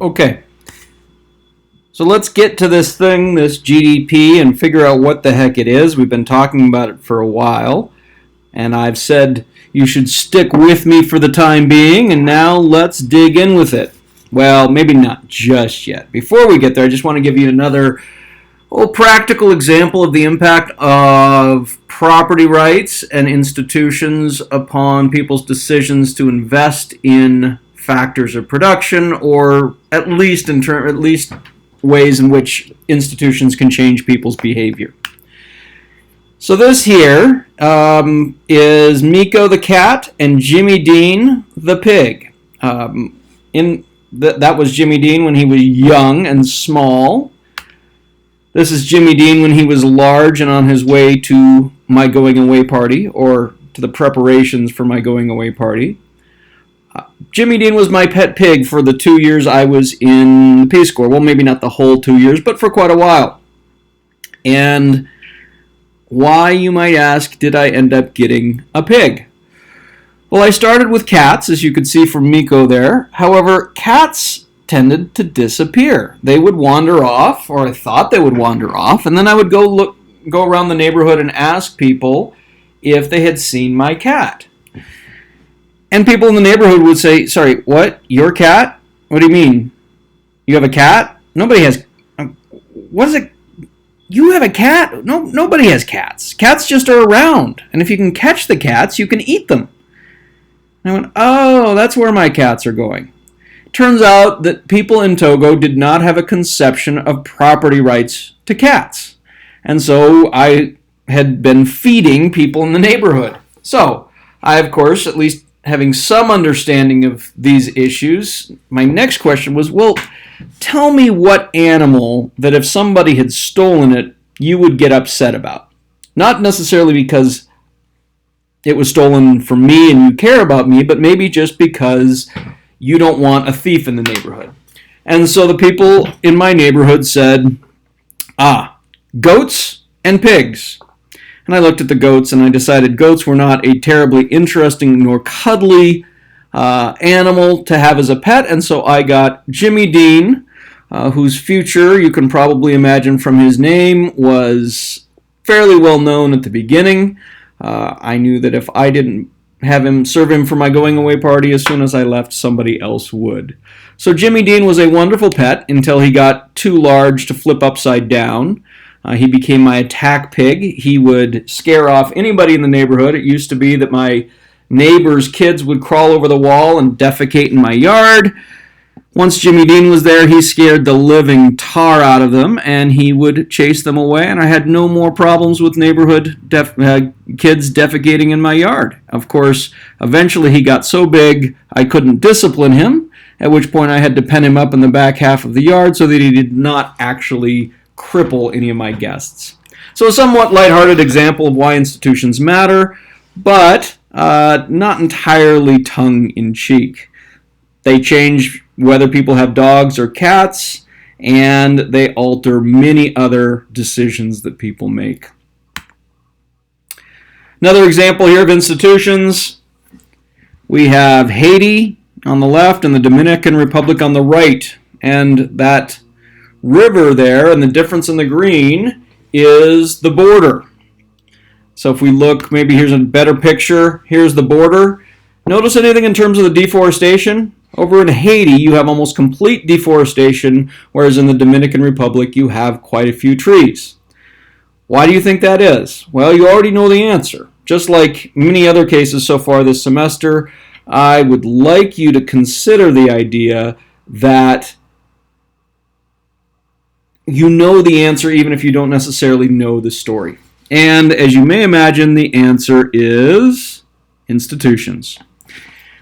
Okay, so let's get to this thing, this GDP, and figure out what the heck it is. We've been talking about it for a while, and I've said you should stick with me for the time being, and now let's dig in with it. Well, maybe not just yet. Before we get there, I just want to give you another practical example of the impact of property rights and institutions upon people's decisions to invest in factors of production, or at least ways in which institutions can change people's behavior. So this here is Miko the cat and Jimmy Dean the pig. That was Jimmy Dean when he was young and small. This is Jimmy Dean when he was large and on his way to my going away party, or to the preparations for my going away party. Jimmy Dean was my pet pig for the 2 years I was in the Peace Corps. Well, maybe not the whole 2 years, but for quite a while. And why, you might ask, did I end up getting a pig? Well, I started with cats, as you could see from Miko there. However, cats tended to disappear. They would wander off, or I thought they would wander off, and then I would go around the neighborhood and ask people if they had seen my cat. And people in the neighborhood would say, "Sorry, what? Your cat? What do you mean? You have a cat? Nobody has... What is it? You have a cat? No, nobody has cats. Cats just are around. And if you can catch the cats, you can eat them." And I went, "Oh, that's where my cats are going." Turns out that people in Togo did not have a conception of property rights to cats. And so I had been feeding people in the neighborhood. So I, of course, at least having some understanding of these issues, my next question was, well, tell me what animal that if somebody had stolen it, you would get upset about. Not necessarily because it was stolen from me and you care about me, but maybe just because you don't want a thief in the neighborhood. And so the people in my neighborhood said, goats and pigs. And I looked at the goats and I decided goats were not a terribly interesting nor cuddly animal to have as a pet. And so I got Jimmy Dean, whose future, you can probably imagine from his name, was fairly well known at the beginning. I knew that if I didn't serve him for my going away party, as soon as I left, somebody else would. So Jimmy Dean was a wonderful pet until he got too large to flip upside down. He became my attack pig. He would scare off anybody in the neighborhood. It used to be that my neighbors' kids would crawl over the wall and defecate in my yard. Once Jimmy Dean was there, he scared the living tar out of them, and he would chase them away, and I had no more problems with neighborhood kids defecating in my yard. Of course, eventually he got so big I couldn't discipline him, at which point I had to pen him up in the back half of the yard so that he did not actually cripple any of my guests. So a somewhat lighthearted example of why institutions matter, but not entirely tongue-in-cheek. They change whether people have dogs or cats, and they alter many other decisions that people make. Another example here of institutions, we have Haiti on the left and the Dominican Republic on the right, and that river there, and the difference in the green is the border. So if we look, maybe here's a better picture. Here's the border. Notice anything in terms of the deforestation? Over in Haiti, you have almost complete deforestation, whereas in the Dominican Republic, you have quite a few trees. Why do you think that is? Well, you already know the answer. Just like many other cases so far this semester, I would like you to consider the idea that you know the answer even if you don't necessarily know the story. And as you may imagine, the answer is institutions.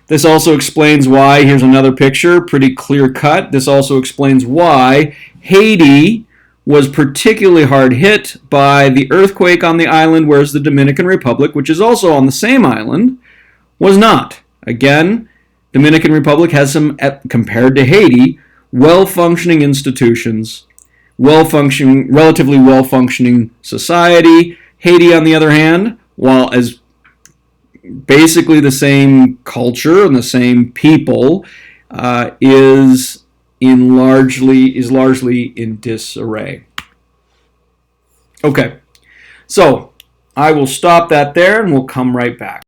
This also explains why, here's another picture, pretty clear cut. This also explains why Haiti was particularly hard hit by the earthquake on the island, whereas the Dominican Republic, which is also on the same island, was not. Again, Dominican Republic has some, compared to Haiti, well-functioning institutions, relatively well-functioning society. Haiti, on the other hand, while as basically the same culture and the same people, is is largely in disarray. Okay, so I will stop that there and we'll come right back.